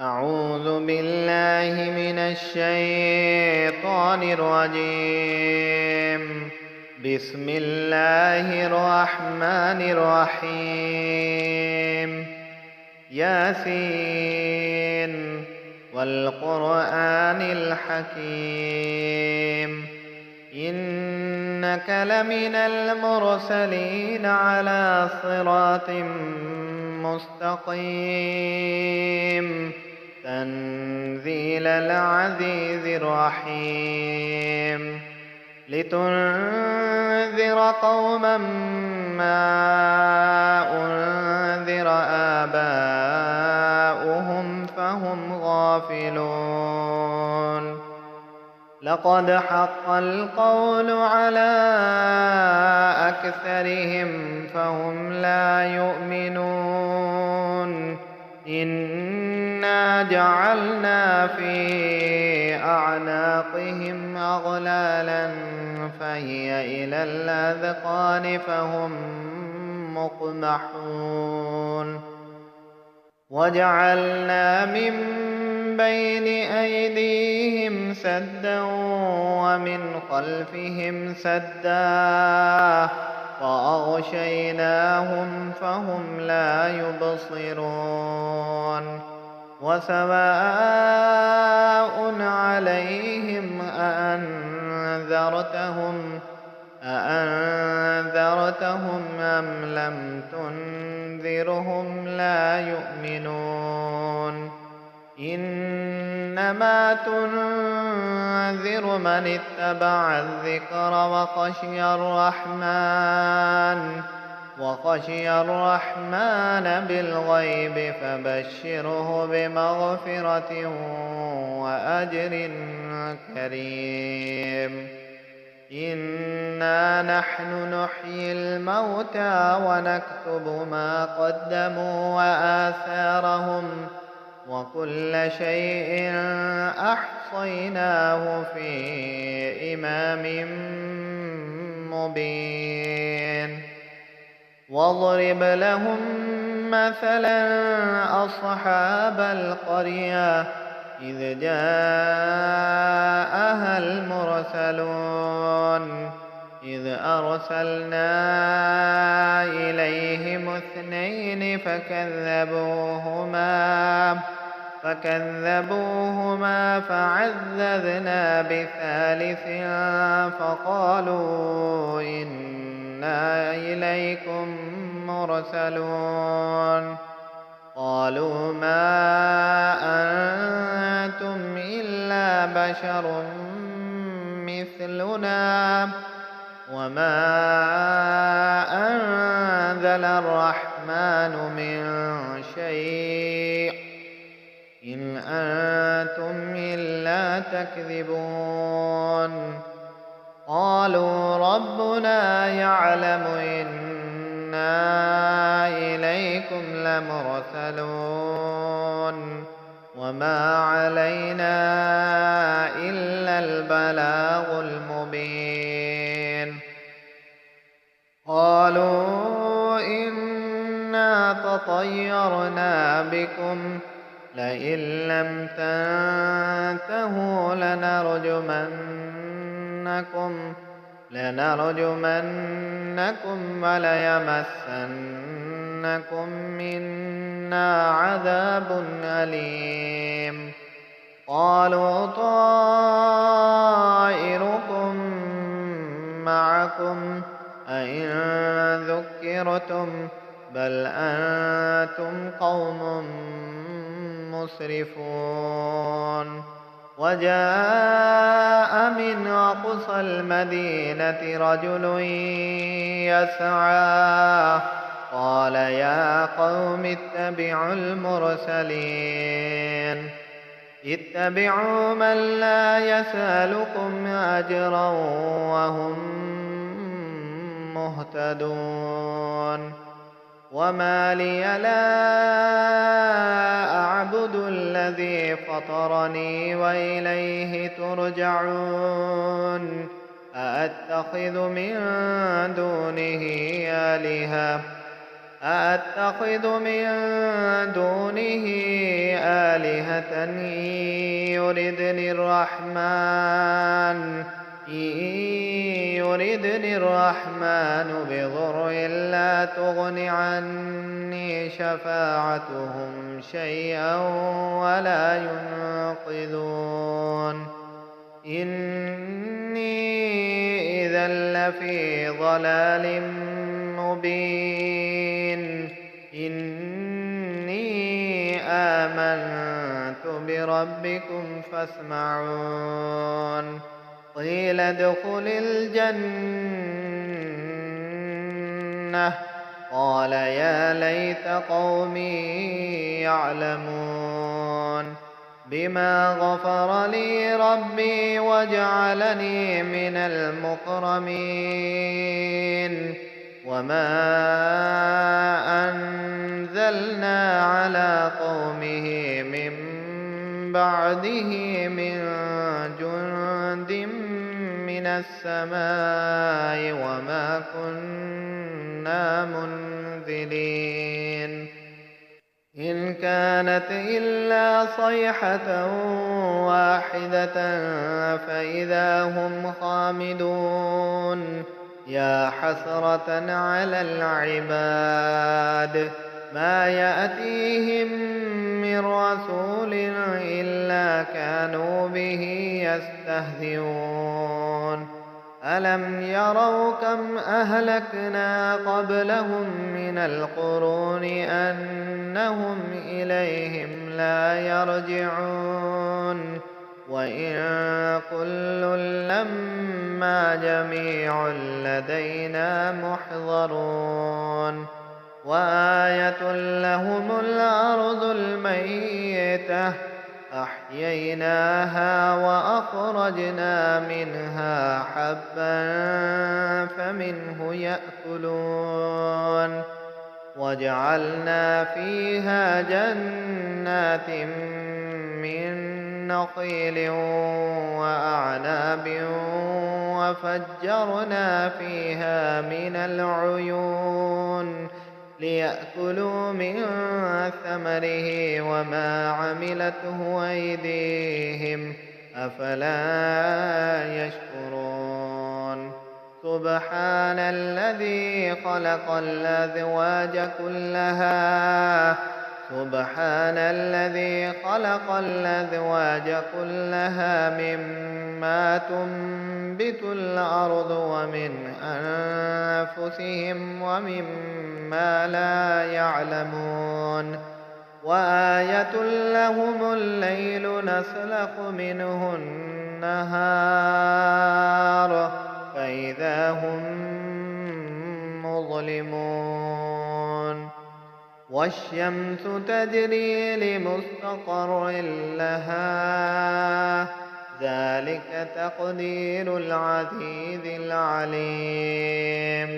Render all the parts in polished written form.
أعوذ بالله من الشيطان الرجيم. بسم الله الرحمن الرحيم. ياسين والقرآن الحكيم. إنك لمن المرسلين على صراط مستقيم. تنزيل العزيز الرحيم. لتنذر قوما ما أنذر آباؤهم فهم غافلون. لقد حق القول على أكثرهم فهم لا يؤمنون. إنا جعلنا في أعناقهم أغلالا فهي إلى الأذقان فهم مقمحون. وجعلنا من بين أيديهم سدا ومن خلفهم سدا فأغشيناهم فهم لا يبصرون. وسواء عليهم أأنذرتهم أم لم تنذرهم لا يؤمنون. إنما تنذر من اتبع الذكر وخشي الرحمن بالغيب فبشره بمغفرة وأجر كريم. إنا نحن نحيي الموتى ونكتب ما قدموا وآثارهم وكل شيء أحصيناه في إمام مبين. واضرب لهم مثلا أصحاب القرية إذ جاءها المرسلون إذ أرسلنا إليهم 2 فكذبوهما فعززنا ب3 فقالوا إنا إليكم مرسلون. قالوا ما أنتم إلا بشر مثلنا وما أنزل الرحمن من شيء إن أنتم إلا تكذبون. قالوا ربنا يعلم إنا إليكم لمرسلون وما علينا إلا البلاغ المبين. قالوا إنا تطيرنا بكم لئن لم تنتهوا لنرجمنكم وليمسنكم منا عذاب أليم. قالوا طائركم معكم أئن ذكرتم بل أنتم قوم مسرفون. وجاء من أقصى المدينة رجل يسعى قال يا قوم اتبعوا المرسلين. اتبعوا من لا يسألكم أجرا وهم مهتدون. وما لي لا أعبد الذي فطرني وإليه ترجعون. أأتخذ من دونه آلهة أأتخذ من دونه آلهة إن يردني الرحمن بضر لا تغن عني شفاعتهم شيئا ولا ينقذون إني إذا لفي ضلال مبين إني آمنت بربكم فاسمعون قيل ادخل الجنة قال يا ليت قومي يعلمون بما غفر لي ربي وجعلني من المكرمين وما أنزلنا على قومه من بعده من جند من السماء وما كنا منزلين إن كانت إلا صيحة واحدة فإذا هم خامدون يا حسرة على العباد ما يأتيهم من رسول إلا كانوا به يستهزئون ألم يروا كم أهلكنا قبلهم من القرون أنهم إليهم لا يرجعون وإن كل لما جميع لدينا محضرون وآية لهم الأرض الميتة أحييناها وأخرجنا منها حبا فمنه يأكلون وجعلنا فيها جنات من نخيل وأعناب وفجرنا فيها من العيون ليأكلوا من ثمره وما عملته أيديهم أفلا يشكرون سبحان الذي خلق الأزواج كلها مما تنبت الأرض ومن أنفسهم ومما لا يعلمون وآية لهم الليل نسلخ منه النهار فإذا هم مظلمون والشمس تجري لمستقر لها ذلك تقدير العزيز العليم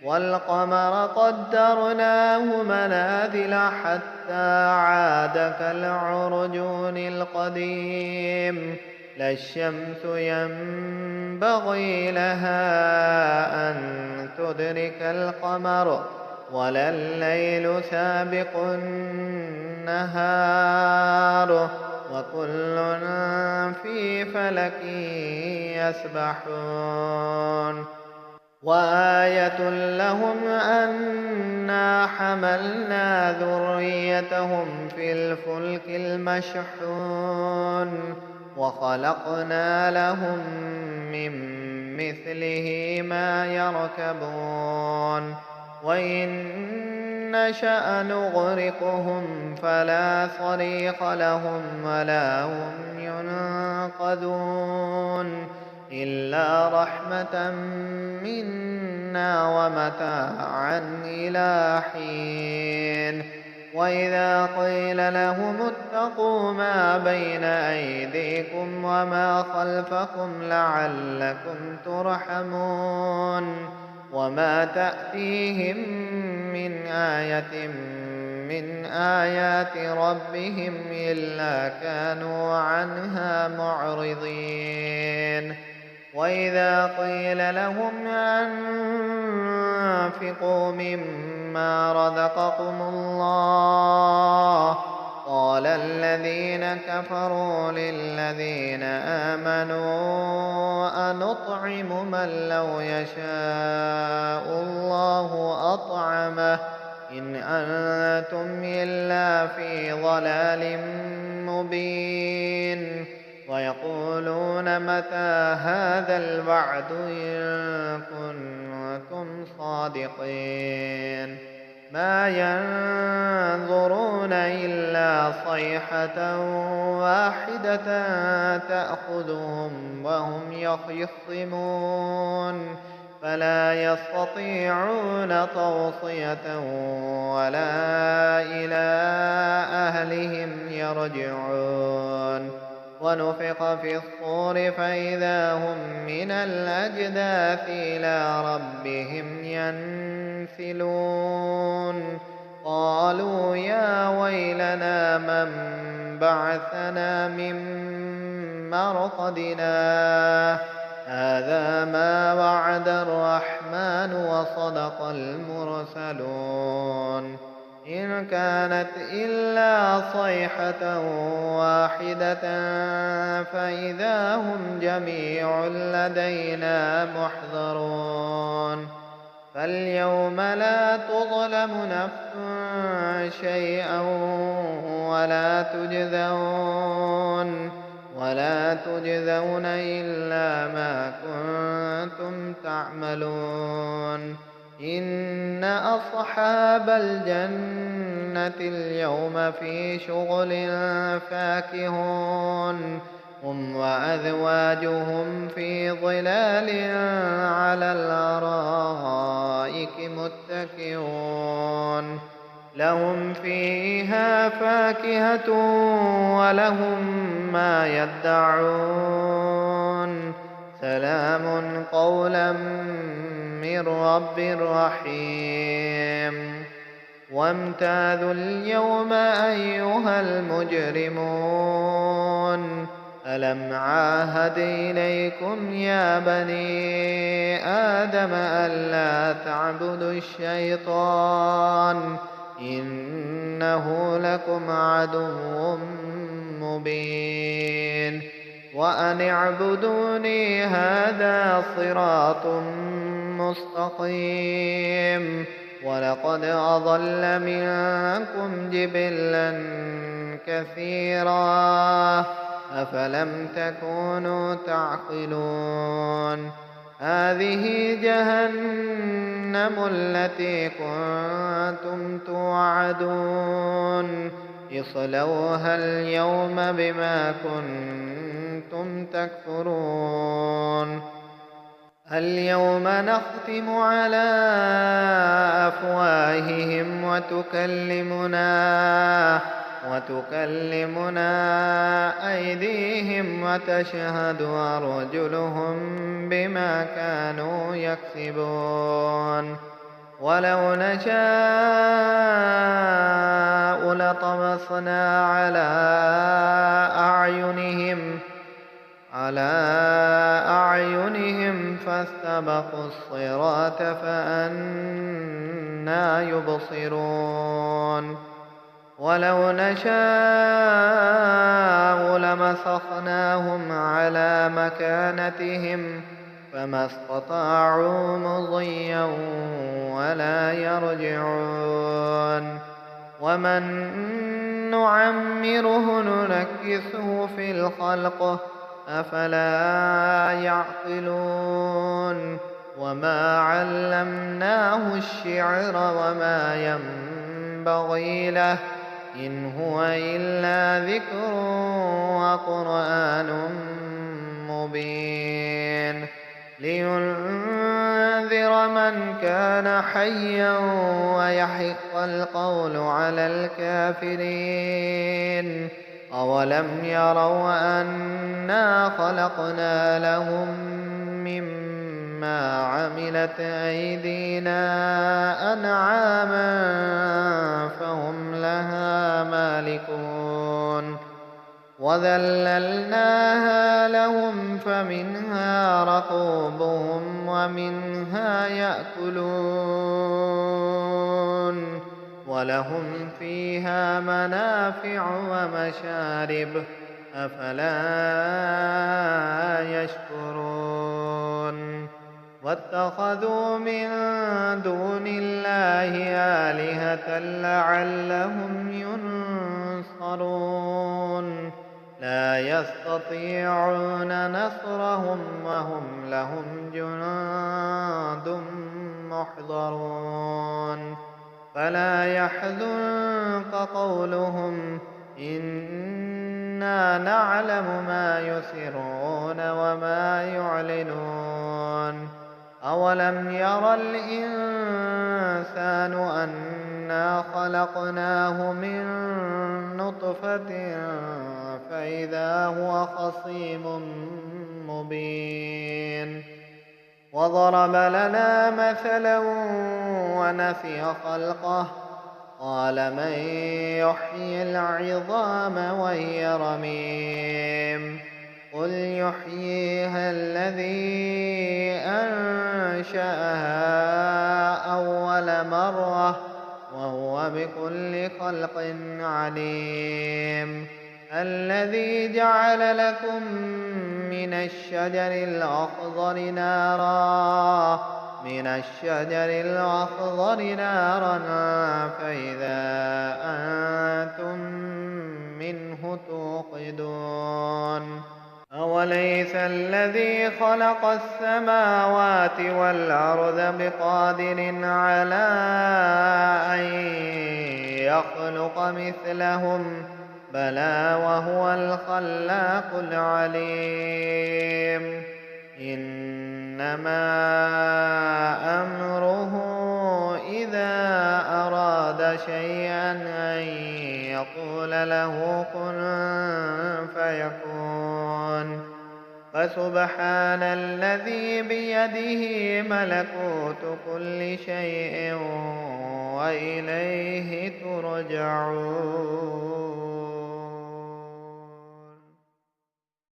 والقمر قدرناه منازل حتى عاد كالعرجون القديم لا الشمس ينبغي لها أن تدرك القمر ولا الليل سابق النهار وكل في فلك يسبحون وآية لهم أنا حملنا ذريتهم في الفلك المشحون وخلقنا لهم من مثله ما يركبون وإن نشأ نغرقهم فلا صريخ لهم ولا هم ينقذون إلا رحمة منا ومتاعا إلى حين وإذا قيل لهم اتقوا ما بين أيديكم وما خلفكم لعلكم ترحمون وما تأتيهم من آية من آيات ربهم إلا كانوا عنها معرضين وإذا قيل لهم وأنفقوا مما رزقكم الله. قال الذين كفروا للذين آمنوا أنطعم من لو يشاء الله أطعمه إن أنتم إلا في ضلال مبين. ويقولون متى هذا الوعد إن كنتم صادقين. ما ينظرون إلا صيحة واحدة تأخذهم وهم يخصمون فلا يستطيعون توصية ولا إلى أهلهم يرجعون. ونفخ في الصور فإذا هم من الأجداث إلى ربهم ينسلون. قالوا يا ويلنا من بعثنا من مرقدنا هذا ما وعد الرحمن وصدق المرسلون. إن كانت إلا صيحة واحدة فإذا هم جميع لدينا محضرون. فاليوم لا تظلم نفس شيئا ولا تجزون إلا ما كنتم تعملون. إن أصحاب الجنة اليوم في شغل فاكهون هم وأزواجهم في ظلال على الأرائك متكئون. لهم فيها فاكهة ولهم ما يدعون. سلام قولا من رب رحيم. وامتازوا اليوم أيها المجرمون ألم عاهد إليكم يا بني آدم ألا تعبدوا الشيطان إنه لكم عدو مبين. وأن اعبدوني هذا صراط مستقيم. ولقد أضل منكم جبلا كثيرا أفلم تكونوا تعقلون. هذه جهنم التي كنتم توعدون اصلوها اليوم بما كنتم تكفرون. اليوم نختم على أفواههم وتكلمنا أيديهم وتشهد أرجلهم بما كانوا يكسبون. ولو نشاء لطمسنا على أعينهم فاستبقوا الصراط فأنى يبصرون. ولو نشاء لمسخناهم على مكانتهم فما استطاعوا مضيا ولا يرجعون. ومن نعمره ننكسه في الخلق أفلا يعقلون. وما علمناه الشعر وما ينبغي له إن هو إلا ذكر وقرآن مبين. لينذر من كان حيا ويحق القول على الكافرين. أولم يروا أنا خلقنا لهم مما عملت أيدينا أنعاما فهم لها مالكون. وذللناها لهم فمنها ركوبهم ومنها يأكلون ولهم فيها منافع ومشارب أفلا يشكرون واتخذوا من دون الله آلهة لعلهم ينصرون لا يستطيعون نصرهم وهم لهم جند محضرون فلا يحزنك قولهم إنا نعلم ما يسرون وما يعلنون أولم ير الإنسان أنا خلقناه من نطفة فإذا هو خصيم مبين وضرب لنا مثلا ونسي خلقه قال من يحيي العظام وهي رميم قل يحييها الذي أنشأها أول مرة وهو بكل خلق عليم الذي جعل لكم من الشجر الأخضر نارا فإذا أنتم منه توقدون أوليس الذي خلق السماوات والأرض بقادر على أن يخلق مثلهم بلى وهو الخلاق العليم إنما أمره إذا أراد شيئا أن يقول له كن فيكون فسبحان الذي بيده ملكوت كل شيء وإليه ترجعون.